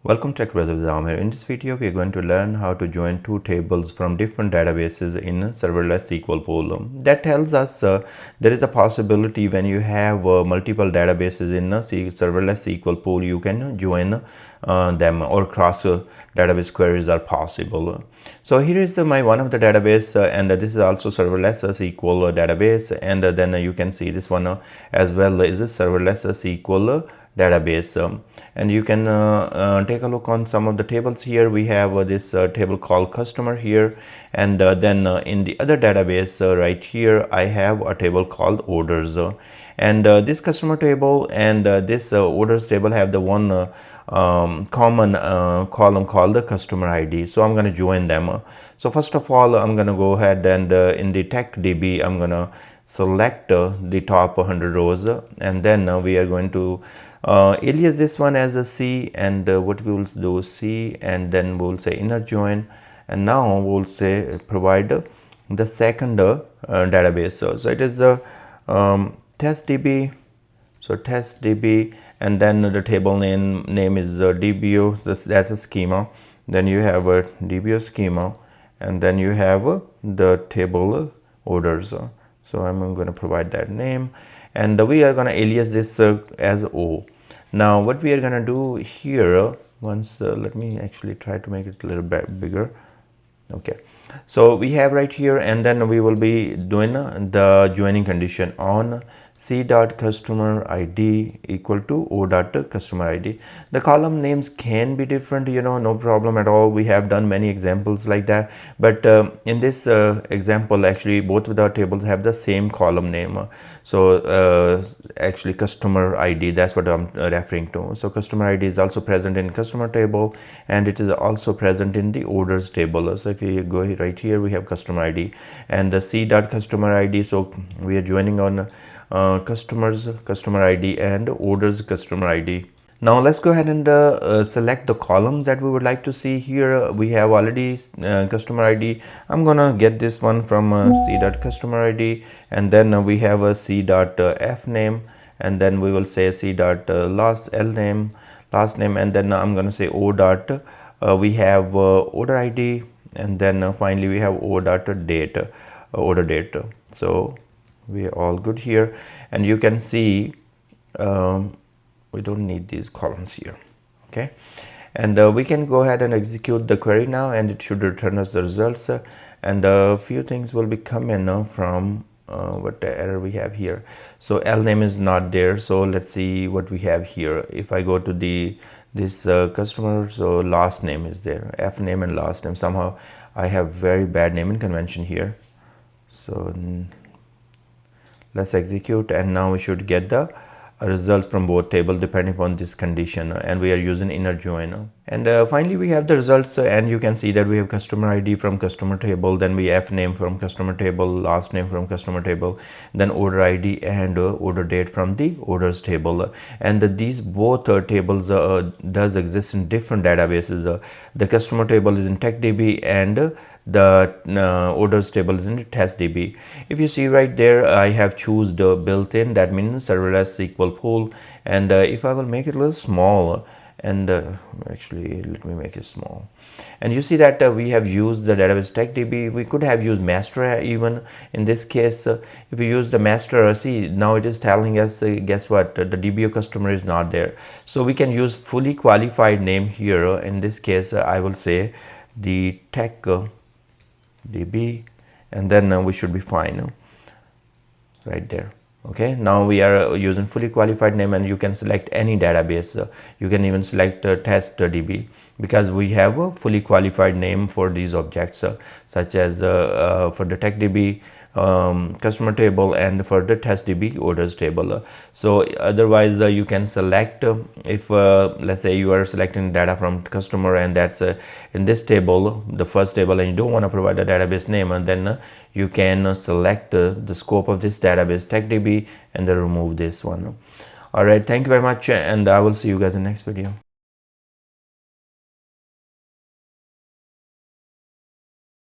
Welcome to TechBrothersIT. In this video, we are going to learn how to join two tables from different databases in Serverless SQL Pool. That tells us there is a possibility when you have multiple databases in Serverless SQL Pool, you can join them, or cross database queries are possible. So here is my one of the database, and this is also Serverless SQL database, and then you can see this one as well is a Serverless SQL database. And you can take a look on some of the tables here. We have this table called customer here, and then in the other database right here I have a table called orders, and this customer table and this orders table have the one common column called the customer ID. So I'm going to join them. So first of all, I'm going to go ahead and in the TechDB I'm going to select the top 100 rows, and then we are going to alias this one as a C, and what we will do C, and then we'll say inner join, and now we'll say provide the second database. So it is the testDB. So testDB, and then the table name is DBO. That's a schema. Then you have a DBO schema, and then you have the table orders. So I'm going to provide that name, and we are going to alias this as O. Now what we are going to do here, once let me actually try to make it a little bit bigger. Okay, so we have right here, and then we will be doing the joining condition on c.customer id equal to o.customer id. The column names can be different, no problem at all. We have done many examples like that, but in this example actually both of the tables have the same column name. So actually customer id, that's what I'm referring to. So customer id is also present in customer table, and it is also present in the orders table. So if you go right here, we have customer id and the c.customer id. So we are joining on customers customer id and orders customer id. Now let's go ahead and select the columns that we would like to see here. We have already customer id. I'm gonna get this one from c.customer id, and then we have a c.f name, and then we will say c.last name, and then I'm gonna say o dot we have order id, and then finally we have o dot date, order date. So we are all good here, and you can see we don't need these columns here. Okay, and we can go ahead and execute the query now, and it should return us the results, and a few things will be coming from what the error we have here. So L name is not there, so let's see what we have here. If I go to this customer, so last name is there, F name and last name. Somehow I have very bad naming convention here. So let's execute, and now we should get the results from both table depending upon this condition, and we are using inner join. And finally we have the results, and you can see that we have customer id from customer table, then we F name from customer table, last name from customer table, then order id and order date from the orders table. And these both tables does exist in different databases. The customer table is in TechDB, and the orders table is in testDB. If you see right there, I have choose the built-in, that means Serverless SQL Pool. And if I will make it a little small, and actually let me make it small, and you see that we have used the database TechDB. We could have used master even in this case. If we use the master, see now it is telling us guess what, the DBO customer is not there. So we can use fully qualified name here. In this case I will say the TechDB, and then we should be fine right there. Okay, now we are using fully qualified name, and you can select any database. You can even select testDB, because we have a fully qualified name for these objects, such as for the TechDB customer table, and for the testDB orders table. So otherwise you can select if let's say you are selecting data from customer, and that's in this table, the first table, and you don't want to provide a database name, and then you can select the scope of this database TechDB, and then remove this one. All right, thank you very much, and I will see you guys in the next video.